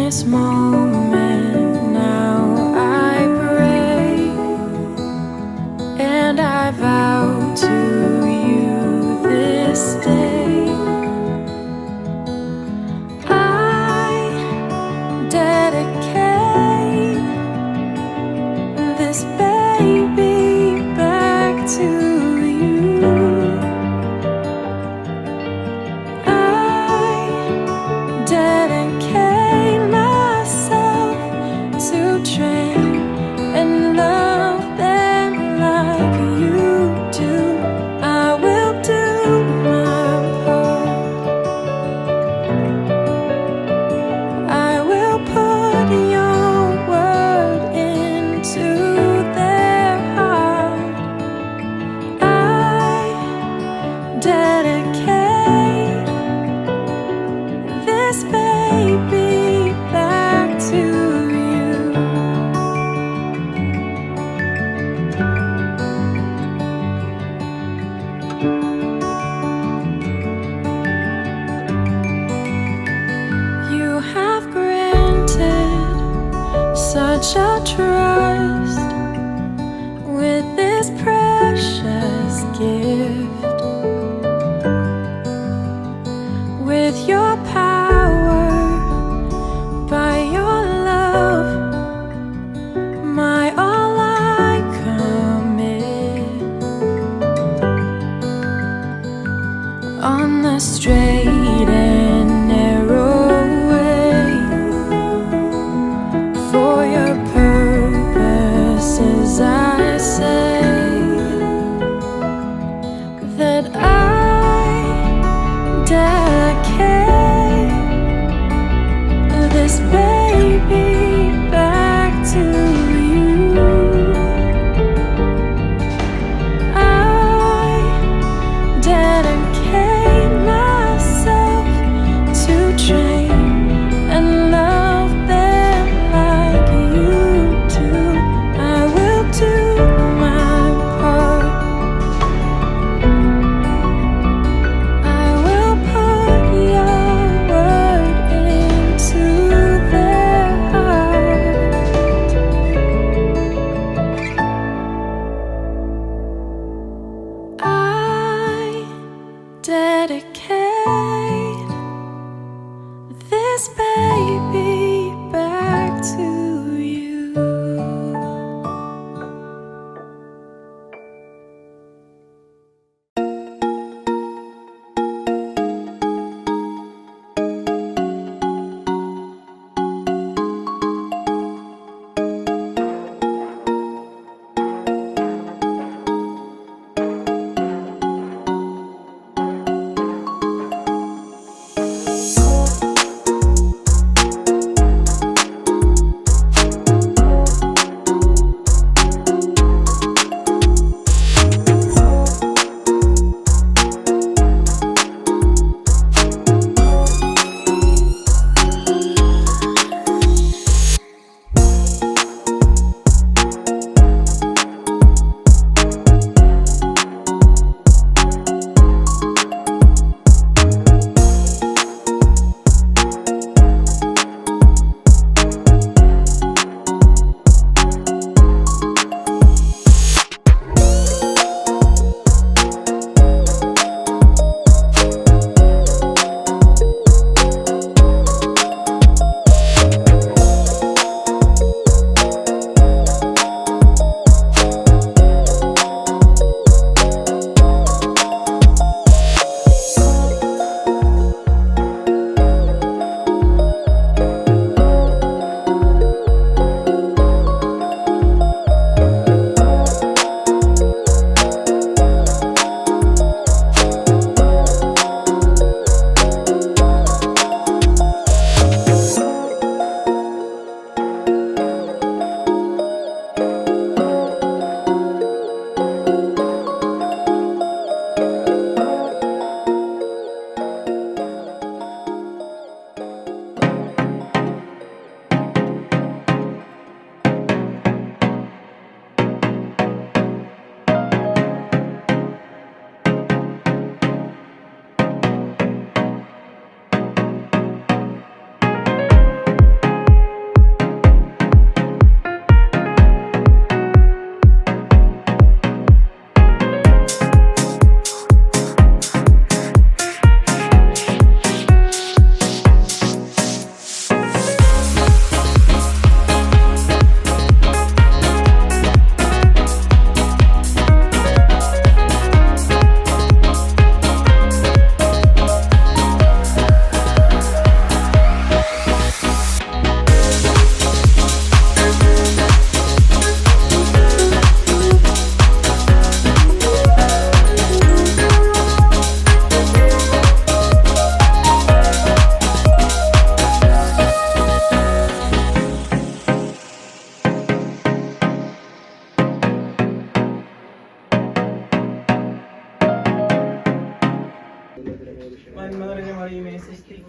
this moment now I pray, and I vow to you this day I dedicate this baby back to you. I dedicate myself to train and love them like you do. I will do my part. I will put your word into their heart. I dedicate this baby back to you. You have granted such a trust with this precious gift. With your power, by your love, my all I commit. On the straight and narrow way, for your purposes I say that I dedicate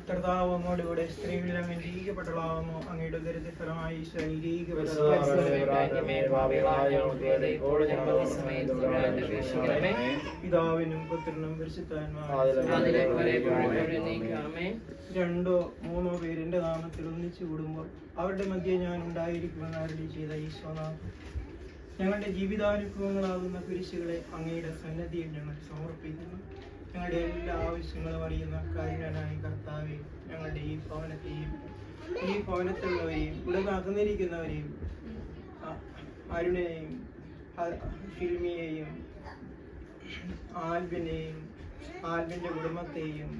കർത്താവ് അങ്ങോടുകൂടെ സ്ത്രീകളിൽ അങ്ങ് അനുഗ്രഹിക്കപ്പെട്ടവളാകുന്നു. അങ്ങയുടെ ഉദരത്തിൻ ഫലമായി ഈശോ പിതാവിനും പുത്രനും പരിശുദ്ധാത്മാവിനും രണ്ടോ മൂന്നോ പേര് എന്റെ നാമത്തിൽ ഒന്നിച്ചു കൂടുമ്പോൾ അവരുടെ മധ്യേ ഞാൻ ഉണ്ടായിരിക്കുമെന്ന് അരുളി ചെയ്ത ഈശോനാഥ്, ഞങ്ങളുടെ ജീവിതാനുഭവങ്ങളാകുന്ന കുരിശുകളെ അങ്ങയുടെ സന്നദ്ധിയിൽ ഞങ്ങൾ സമർപ്പിക്കുന്നു. ഞങ്ങളുടെ എല്ലാ ആവശ്യങ്ങളും അറിയുന്ന കാരുണ്യനായ കർത്താവെ, ഞങ്ങളുടെ ഈ ഭവനത്തെയും ഈ ഭവനത്തിലുള്ളവരെയും ഇവിടെ അകന്നിരിക്കുന്നവരെയും അരുണിനെയും ഷിൽമിയെയും ആൽബിന്റെ കുടുംബത്തെയും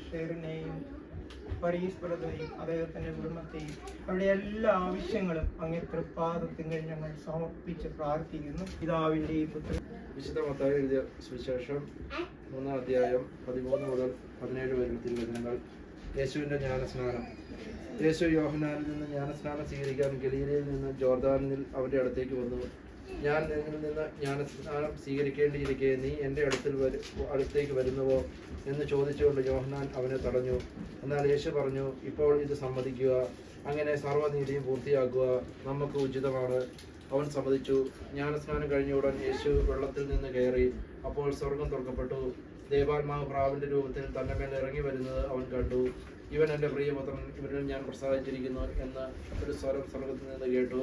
ഷെറിനെയും പരീസ്പരതയും അദ്ദേഹത്തിന്റെ കുടുംബത്തെയും അവരുടെ എല്ലാ ആവശ്യങ്ങളും അങ്ങേ തൃപ്പാദത്തിങ്കിൽ ഞങ്ങൾ സമർപ്പിച്ച് പ്രാർത്ഥിക്കുന്നു. പിതാവിന്റെയും പുത്രൻ വിശുദ്ധ മത്തായി എഴുതിയ സുവിശേഷം 3-ാം അധ്യായം 13 മുതൽ 17 വരെയുള്ള തിരുവചനങ്ങൾ. യേശുവിൻ്റെ ജ്ഞാനസ്നാനം. യേശു യോഹന്നാനിൽ നിന്ന് ജ്ഞാനസ്നാനം സ്വീകരിക്കാൻ ഗലീലയിൽ നിന്ന് ജോർദാനിൽ അവൻ്റെ അടുത്തേക്ക് വന്നു. ഞാൻ നിന്നിൽ നിന്ന് ജ്ഞാനസ്നാനം സ്വീകരിക്കേണ്ടിയിരിക്കെ നീ എൻ്റെ അടുത്തേക്ക് വരുന്നുവോ എന്ന് ചോദിച്ചുകൊണ്ട് യോഹന്നാൻ അവനെ തടഞ്ഞു. എന്നാൽ യേശു പറഞ്ഞു, ഇപ്പോൾ ഇത് സമ്മതിക്കുക, അങ്ങനെ സർവ്വനീതിയും പൂർത്തിയാക്കുക നമുക്ക് ഉചിതമാണ്. അവൻ സമ്മതിച്ചു. ജ്ഞാനസ്നാനം കഴിഞ്ഞ ഉടൻ യേശു വെള്ളത്തിൽ നിന്ന് കയറി. അപ്പോൾ സ്വർഗം തുറക്കപ്പെട്ടു. ദേവാത്മാവ് പ്രാവിന്റെ രൂപത്തിൽ തന്റെ മേൽ ഇറങ്ങി വരുന്നത് അവൻ കണ്ടു. ഇവൻ എൻ്റെ പ്രിയപുത്രൻ, ഇവരിൽ ഞാൻ പ്രസാദിച്ചിരിക്കുന്നു എന്ന് ഒരു സ്വരം സ്വർഗത്തിൽ നിന്ന് കേട്ടു.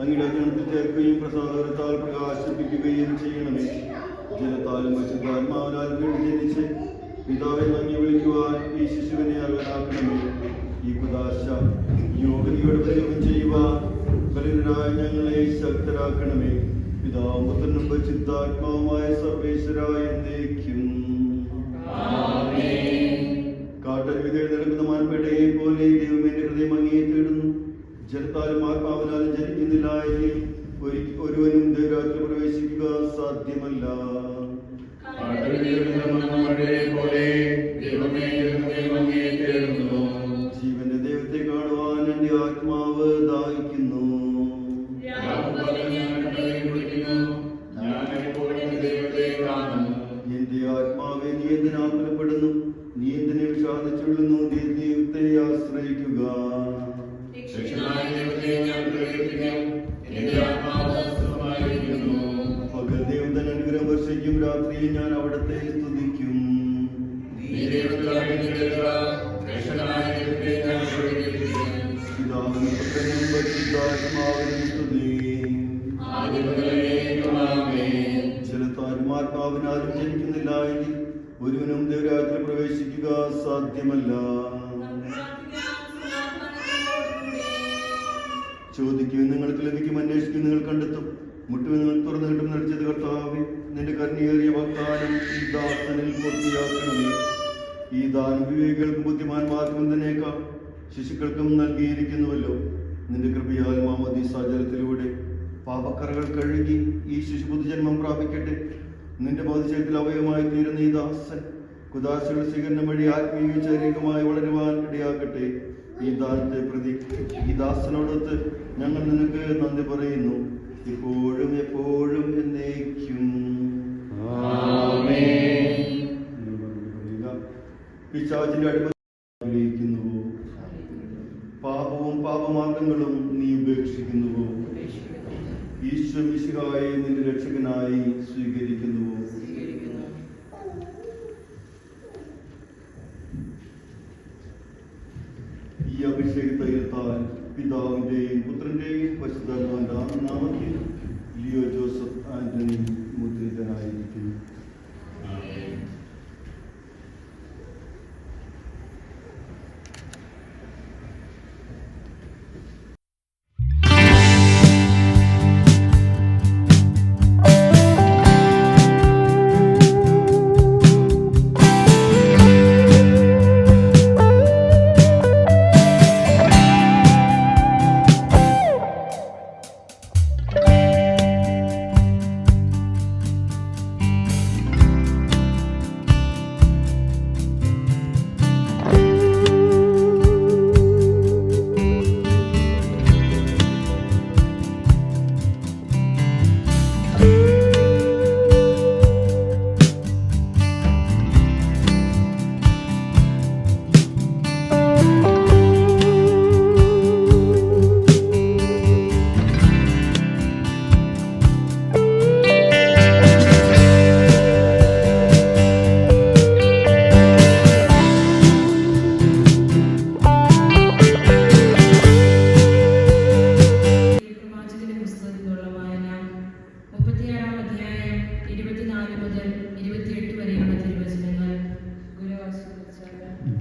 അങ്ങയുടെ ഗണത്തിൽ ചേർക്കുകയും പ്രസാദത്താൽ പ്രകാശിപ്പിക്കുകയും ചെയ്യണമേ. ജലത്താലും പരിശുദ്ധാത്മാവിനാൽ വീണ്ടും ജനിച്ച് പിതാവെ അങ്ങ് വിളിക്കുവാൻ ഈ ശിശുവിനെ അർഹനാക്കണമേ. ഈ കുദാശ യോഗ്യതയോടെ പ്രയോഗം ചെയ്യുവാൻ ബലിതരായ ഞങ്ങളെ ശക്തരാക്കണമേ. പിതാവും പുത്രനും പരിശുദ്ധാത്മാവുമായ സർവേശ്വരായ എന്നേക്കും. കാട്ടരുവിതയിൽ നടക്കുന്ന മാൻപേടയെ പോലെ ദൈവം എന്റെ ഹൃദയം അങ്ങേ തേടുന്നു. ജലത്താലും ആത്മാവിനാലും ജനിക്കുന്നില്ല എങ്കിൽ ഒരുവനും ദൈവരാജ്യത്തിൽ പ്രവേശിക്കുക സാധ്യമല്ല. ജീവന്റെ ദൈവത്തെ കാണുവാൻ എന്റെ ആത്മാവ് ദാഹിക്കുന്നു. എന്റെ ആത്മാവെ നീ എന്തിന് ആകുലപ്പെടുന്നു? നീ എന്തിനെ വിഷാദിച്ചുള്ളുന്നു? നീ ദൈവത്തെ ആശ്രയിക്കുക. പകൽ ദൈവം തന്നെ അനുഗ്രഹം വർഷിക്കും, രാത്രിയിൽ ഞാൻ അവിടത്തെ സ്തുതിക്കും. പിതാവിനും പുത്രനും പരിശുദ്ധാത്മാവിനും സ്തുതി. ജലത്താലും ആത്മാവിനാലും ജനിക്കുന്നില്ല എങ്കിൽ ഒരുവനും ദൈവരാജ്യത്തിൽ പ്രവേശിക്കുക സാധ്യമല്ല. ചോദിക്കുകയും നിങ്ങൾക്ക് ലഭിക്കും, അന്വേഷിക്കും നിങ്ങൾ കണ്ടെത്തും, മുട്ടുവിൽ നിങ്ങൾ തുറന്നു കിട്ടും നടിച്ചത്. കർത്താവേ, നിന്റെ കരുണയേറിയ വാഗ്ദാനം ഈ ദാസനിൽ പൂർത്തിയാക്കണമേ. ഈ ദാനം വിവേകികൾക്കും ബുദ്ധിമാന്മാർക്കും തന്നേക്കാൾ ശിശുക്കൾക്കും നൽകിയിരിക്കുന്നുവല്ലോ. നിന്റെ കൃപയാൽ മാമോദീസ ജലത്തിലൂടെ പാപക്കറകൾ കഴുകി ഈ ശിശു പുതുജന്മം പ്രാപിക്കട്ടെ. നിന്റെ ബോധശക്തിയിൽ അവയവമായി തീരുന്ന ഈ ദാസൻ കുദാശയുടെ സ്വീകരണം വഴി ആത്മീയ ശാരീരികമായി വളരുവാൻ ഇടയാക്കട്ടെ. ഈ ദാനത്തെ പ്രതി ഈ ദാസനോടൊത്ത് ഞങ്ങൾ നിനക്ക് നന്ദി പറയുന്നു, ഇപ്പോഴും എപ്പോഴും എന്നേക്കും. പിശാചിന്റെ അടിമ പാപവും പാപമാർഗങ്ങളും നീ ഉപേക്ഷിക്കുന്നുവോ? ഈശോ മിശിഹായെ നിന്റെ രക്ഷകനായി സ്വീകരിക്കുന്നുവോ? ഈ അഭിഷേക തൈലത്താൽ പിതാവിന്റെയും പുത്രന്റെയും പരിശുദ്ധാത്മാവിന്റെ നാമത്തിൽ ലിയോ ജോസഫ് ആന്റണി മുദ്രിതനായിരിക്കുന്നു.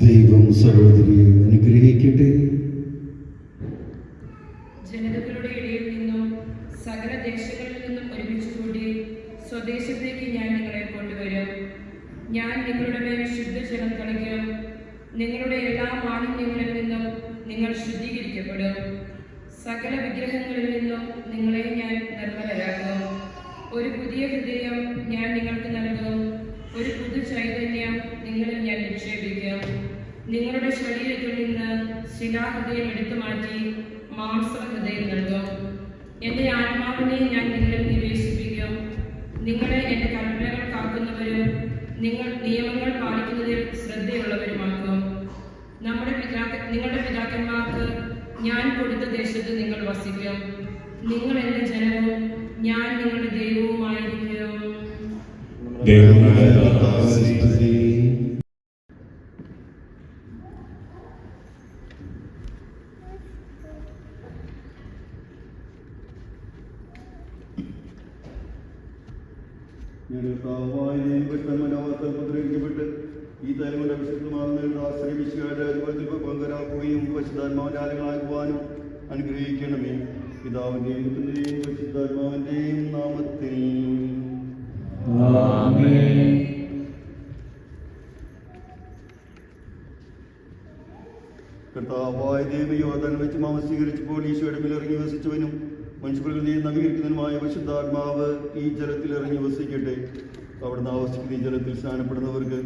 ദൈവം സഹോദരിയെ അനുഗ്രഹിക്കട്ടെ. ജനതകളുടെ ഇടയിൽ നിന്നും സകല ദേശങ്ങളിൽ നിന്നും ഒരുമിച്ച് കൂടി സ്വദേശത്തേക്ക് ഞാൻ നിങ്ങളെ കൊണ്ടുവരും. ഞാൻ നിങ്ങളുടെ മേൽ ശുദ്ധജലം തളിക്കും. നിങ്ങളുടെ എല്ലാ മാലിന്യങ്ങളിൽ നിന്നും നിങ്ങൾ ശുദ്ധീകരിക്കപ്പെടും. സകല വിഗ്രഹങ്ങളിൽ നിന്നും നിങ്ങളെ ഞാൻ നിർമ്മലരാക്കും. ഒരു പുതിയ ഹൃദയം ഞാൻ നിങ്ങൾക്ക് നൽകും. ഒരു പുതു ചൈതന്യം നിങ്ങളിൽ ഞാൻ നിക്ഷേപിക്കും. നിങ്ങളുടെ ശരീരത്തിൽ നിന്ന് ശിലാഹൃദയം എടുത്തു മാറ്റി മാംസഹൃദയം നൽകും. എൻ്റെ ആത്മാവിനെ ഞാൻ നിങ്ങളിൽ നിവേശിപ്പിക്കും. നിങ്ങളെ എൻ്റെ കൽപ്പനകൾ കാക്കുന്നവരും നിങ്ങൾ നിയമങ്ങൾ പാലിക്കുന്നതിൽ ശ്രദ്ധയുള്ളവരുമാക്കും. നിങ്ങളുടെ പിതാക്കന്മാർക്ക് ഞാൻ കൊടുത്ത ദേശത്ത് നിങ്ങൾ വസിക്കും. നിങ്ങൾ എൻ്റെ ജനവും ഞാൻ നിങ്ങളുടെ ദൈവവുമായിരിക്കും. ഈ തലമുറ വിശുദ്ധമാകുന്ന ആശ്രയിച്ചുകാരുടെ രാജ്യത്തിൽ പങ്കരാക്കുകയും പരിശുദ്ധാത്മാവിനാകുവാനും അനുഗ്രഹിക്കണമേ. പിതാവിന്റെയും പുത്രന്റെയും പരിശുദ്ധാത്മാവിന്റെയും നാമത്തിൽ. കർത്താവായ ദൈവയോധനം വെച്ച് മാമ സ്വീകരിച്ചപ്പോൾ ഈശോയുടെ മേലിറങ്ങി വസിച്ചവനും മനുഷ്യപ്രകൃതിയെ നവീകരിക്കുന്നതിനുമായ പരിശുദ്ധാത്മാവ് ഈ ജലത്തിൽ ഇറങ്ങി വസിക്കട്ടെ. അവിടുന്ന് ആവശ്യിക്കുന്ന ഈ ജലത്തിൽ സ്നാനപ്പെടുന്നവർക്ക്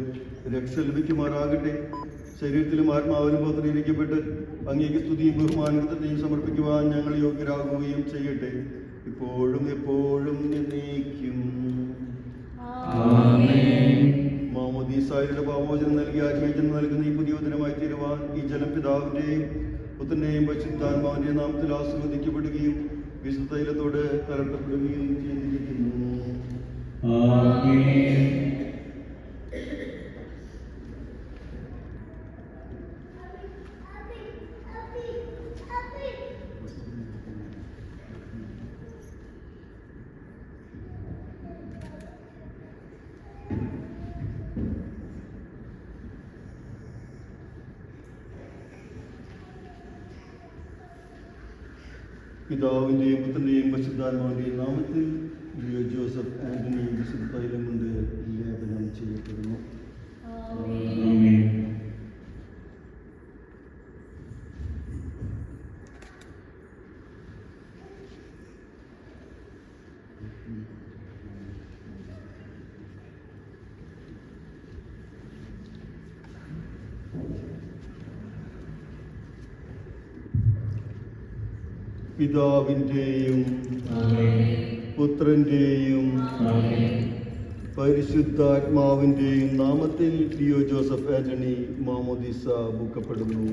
രക്ഷ ലഭിക്കുമാറാകട്ടെ. ശരീരത്തിലും ആത്മാവിലും പത്രീകരിക്കപ്പെട്ട് അങ്ങേക്ക് സ്തുതിയും ബഹുമാനത്തെയും സമർപ്പിക്കുവാൻ ഞങ്ങൾ യോഗ്യരാകുകയും ചെയ്യട്ടെ, ഇപ്പോഴും എപ്പോഴും എന്നേക്കും. മാമോദീസായുടെ പാമോചനം നൽകി ആത്മീയജനം നൽകുന്ന ഈ പുതിയ ദിനമായി തീരുവാൻ ഈ ജലം പിതാവിന്റെയും പുത്രന്റെയും പരിശുദ്ധാത്മാവിന്റെയും നാമത്തിൽ ആസ്വദിക്കപ്പെടുകയും വിശുദ്ധ തൈലത്തോട് കലർത്തപ്പെടുകയും ചെയ്തിരിക്കുന്നു. പിതാവിന്റെയും പുത്രന്റെയും പരിശുദ്ധാത്മാവിന്റെയും നാമത്തിൽ ലിയോ ജോസഫ് ആന്റണി വിശുദ്ധ തൈലം കൊണ്ട് ലേപനം ചെയ്യപ്പെടുന്നു. പിതാവിന്റെയും പുത്രന്റെയും പരിശുദ്ധാത്മാവിന്റെയും നാമത്തിൽ ലിയോ ജോസഫ് ആന്റണി മാമോദിസ മുക്കപ്പെടുന്നു.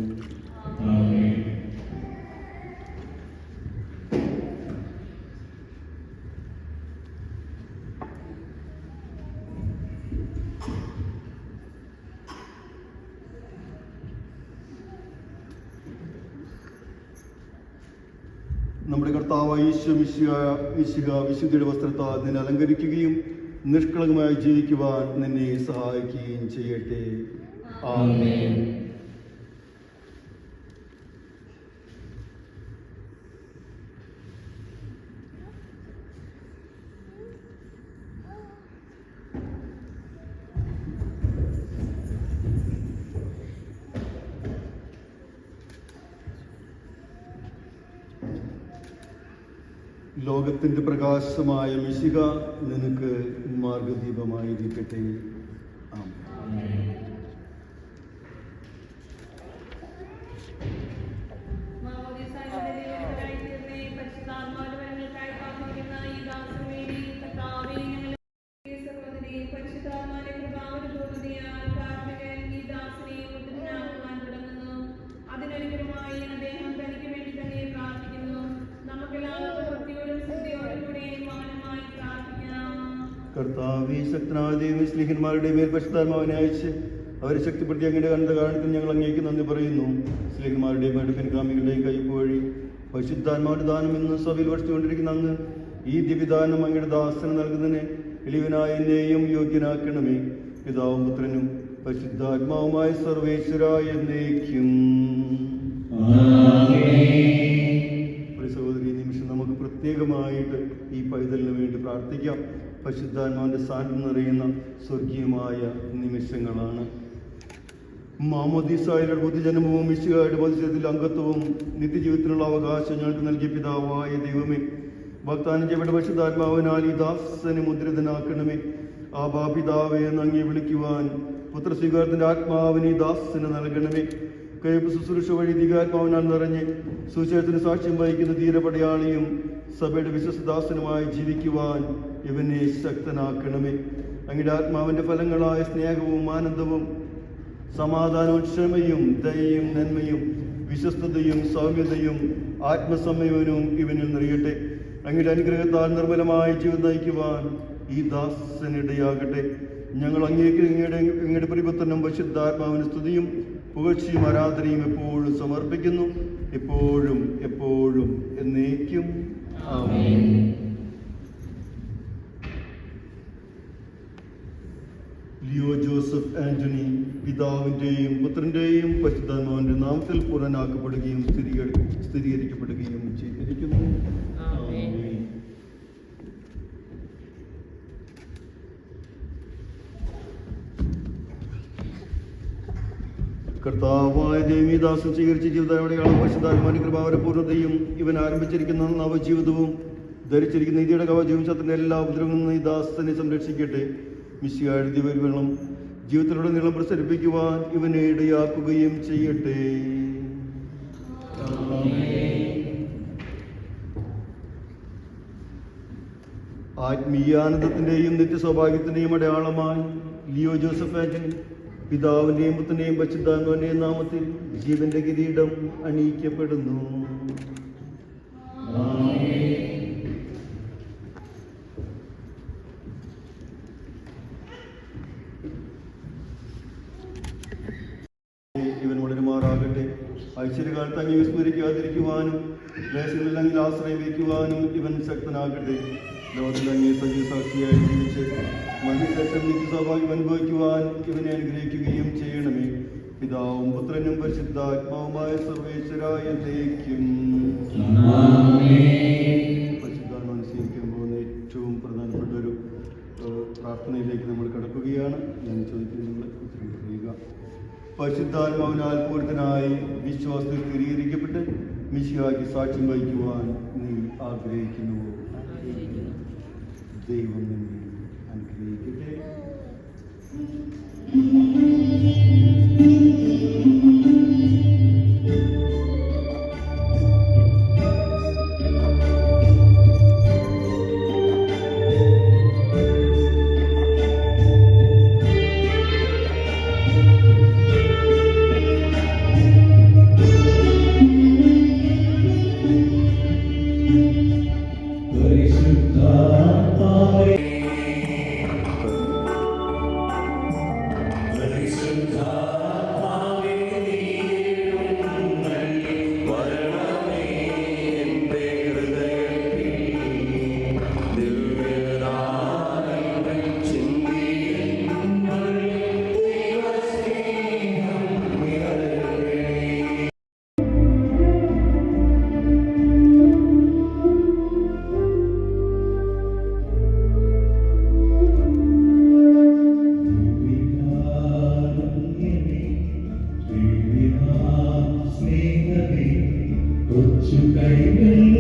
നമ്മുടെ കർത്താവായ ഈശോ മിശിഹ വിശുദ്ധിയുടെ വസ്ത്രത്താൽ നിന്നെ അലങ്കരിക്കുകയും നിഷ്കളങ്കമായി ജീവിക്കുവാൻ നിന്നെ സഹായിക്കുകയും ചെയ്യട്ടെ. ആമേൻ. ലോകത്തിന്റെ പ്രകാശമായ മിശിഹ നിനക്ക് മാർഗദീപമായിരിക്കട്ടെ. ആമേൻ. കർത്താവേ, ശക്തനായ ദൈവമേ, സ്ലീഹന്മാരുടെ മേൽ പരിശുദ്ധാത്മാവിനെ അയച്ച് അവരെ ശക്തിപ്പെടുത്തി അങ്ങയുടെ കണ്ട കാരണത്തിൽ ഞങ്ങൾ അങ്ങേക്ക് നന്ദി പറയുന്നു. സ്ലീഹന്മാരുടെയും അടുക്കൻകാമികളുടെയും കയ്പ് വഴി പരിശുദ്ധാത്മാവിന്റെ ദാനം ഇന്ന് സഭയിൽ വർഷിച്ചുകൊണ്ടിരിക്കുന്ന അങ്ങ് ഈ ദിവ്യദാനം അങ്ങയുടെ ദാസന് നൽകുന്നതിന് എളിയവനായ എന്നെയും യോഗ്യനാക്കണമേ. പിതാവും പുത്രനും പരിശുദ്ധാത്മാവുമായ സർവേശ്വരായ എന്നേക്കും. സഹോദരി, നിമിഷം നമുക്ക് പ്രത്യേകമായിട്ട് ഈ പൈതലിന് വേണ്ടി പ്രാർത്ഥിക്കാം. പരിശുദ്ധാത്മാവിന്റെ സാന്നിധ്യം നിറയുന്ന സ്വർഗീയമായ നിമിഷങ്ങളാണ്. മാമോദീസായുടെ പൊതുജനവും മിശിഹായുടെ മത്സരത്തിൽ അംഗത്വവും നിത്യജീവിതത്തിനുള്ള അവകാശം ഞങ്ങൾക്ക് നൽകിയ പിതാവായ ദൈവമേ, വാഗ്ദാനം ചെയ്യപ്പെട്ട പരിശുദ്ധാത്മാവിനാൽ ഈ ദാസനെ മുദ്രിതനാക്കണമേ. ആബാ പിതാവേ എന്ന് അങ്ങേ വിളിക്കുവാൻ പുത്രസ്വീകാരത്തിന്റെ ആത്മാവിനെ ഈ ദാസന് നൽകണമേ. കൈപ്പ് ശുശ്രൂഷ വഴി ദിഗാത്മാവിനാൽ നിറഞ്ഞ് സുവിശേഷത്തിന് സാക്ഷ്യം വഹിക്കുന്ന ധീരപടയാളിയും സഭയുടെ വിശ്വസദാസനുമായി ജീവിക്കുവാൻ ഇവനെ ശക്തനാക്കണമേ. അങ്ങയുടെ ആത്മാവിന്റെ ഫലങ്ങളായ സ്നേഹവും ആനന്ദവും സമാധാനവും ക്ഷമയും ദയയും നന്മയും വിശ്വസ്തതയും സൗമ്യതയും ആത്മസംയമനവും ഇവനിൽ നിറയട്ടെ. അങ്ങയുടെ അനുഗ്രഹത്താൽ നിർമ്മലമായ ജീവിതം നയിക്കുവാൻ ഈ ദാസനിടയാകട്ടെ. ഞങ്ങൾ അങ്ങേക്ക് അങ്ങയുടെ പരിപുത്രനും പരിശുദ്ധാത്മാവിന് സ്തുതിയും പുകഴ്ചയും ആരാധനയും എപ്പോഴും സമർപ്പിക്കുന്നു, എപ്പോഴും എപ്പോഴും എന്നേക്കും. ആമേൻ. ലിയോ ജോസഫ് ആന്റണി പിതാവിൻ്റെയും പുത്രൻ്റെയും പരിശുദ്ധാത്മാവിൻ്റെ നാമത്തിൽ പൂർണ്ണനാക്കപ്പെടുകയും സ്ഥിരീകരിക്കപ്പെടുകയും ചെയ്തിരിക്കുന്നു. ആമേൻ. കർത്താവായ ദേവീദാസൻ സ്വീകരിച്ച ജീവിതം പരിശുദ്ധാത്മാവിന്റെ കൃപാവര പൂർണ്ണതയും ഇവൻ ആരംഭിച്ചിരിക്കുന്ന നവജീവിതവും ധരിച്ചിരിക്കുന്ന നീതിയുടെ കവചവും എല്ലാ ഉപദ്രവങ്ങളിൽ നിന്ന് ഈ ദാസനെ സംരക്ഷിക്കട്ടെ. മിശിഹായുടെ ദിവ്യവരണം ജീവിതത്തിലൂടെ നീളം പ്രസരിപ്പിക്കുവാൻ ഇവനെ ഇടയാക്കുകയും ചെയ്യട്ടെ. ആത്മീയാനന്ദത്തിന്റെയും നിത്യസൗഭാഗ്യത്തിന്റെയും അടയാളമായി ലിയോ ജോസഫ് ആന്റണി പിതാവിന്റെയും പുത്രന്റെയും പരിശുദ്ധാത്മാവിന്റെയും നാമത്തിൽ ജീവന്റെ കിരീടം അണിയിക്കപ്പെടുന്നു. ഇവൻ വളരുമാറാകട്ടെ. ഐശ്വര്യകാലത്ത് അങ്ങ് വിസ്മരിക്കാതിരിക്കുവാനും ക്ലേശങ്ങളില്ലെങ്കിൽ ആശ്രയം വയ്ക്കുവാനും ഇവൻ ശക്തനാകട്ടെ. ലോകത്തിൽ അങ്ങേ സജീവ സാക്ഷിയായി ജീവിച്ച് മനുഷ്യശേഷം നിത്യസൗഭാഗ്യം അനുഭവിക്കുവാൻ ഇവനെ അനുഗ്രഹിക്കുകയും ചെയ്യണമേ. പിതാവും പുത്രനും പരിശുദ്ധാത്മാവുമായ സർവേശ്വരായ എന്നേക്കും. പരിശുദ്ധാത്മാവിനെ അനുസരിക്കാൻ പോകുന്ന ഏറ്റവും പ്രധാനപ്പെട്ട ഒരു പ്രാർത്ഥനയിലേക്ക് നമ്മൾ കടക്കുകയാണ്. ഞാൻ ചോദിക്കുന്നത് നിങ്ങൾ ഉത്തരം പറയുക. പരിശുദ്ധാത്മാവിനാൽ പൂരിതനായി വിശ്വാസത്തിൽ സ്ഥിരീകരിക്കപ്പെട്ട് മിശിഹായ്ക്ക് സാക്ഷ്യം വഹിക്കുവാൻ നീ ആഗ്രഹിക്കുന്നുവോ? ദൈവം നിന്നെ അനുഗ്രഹിക്കട്ടെ. കൊച്ചു കൈകളിൽ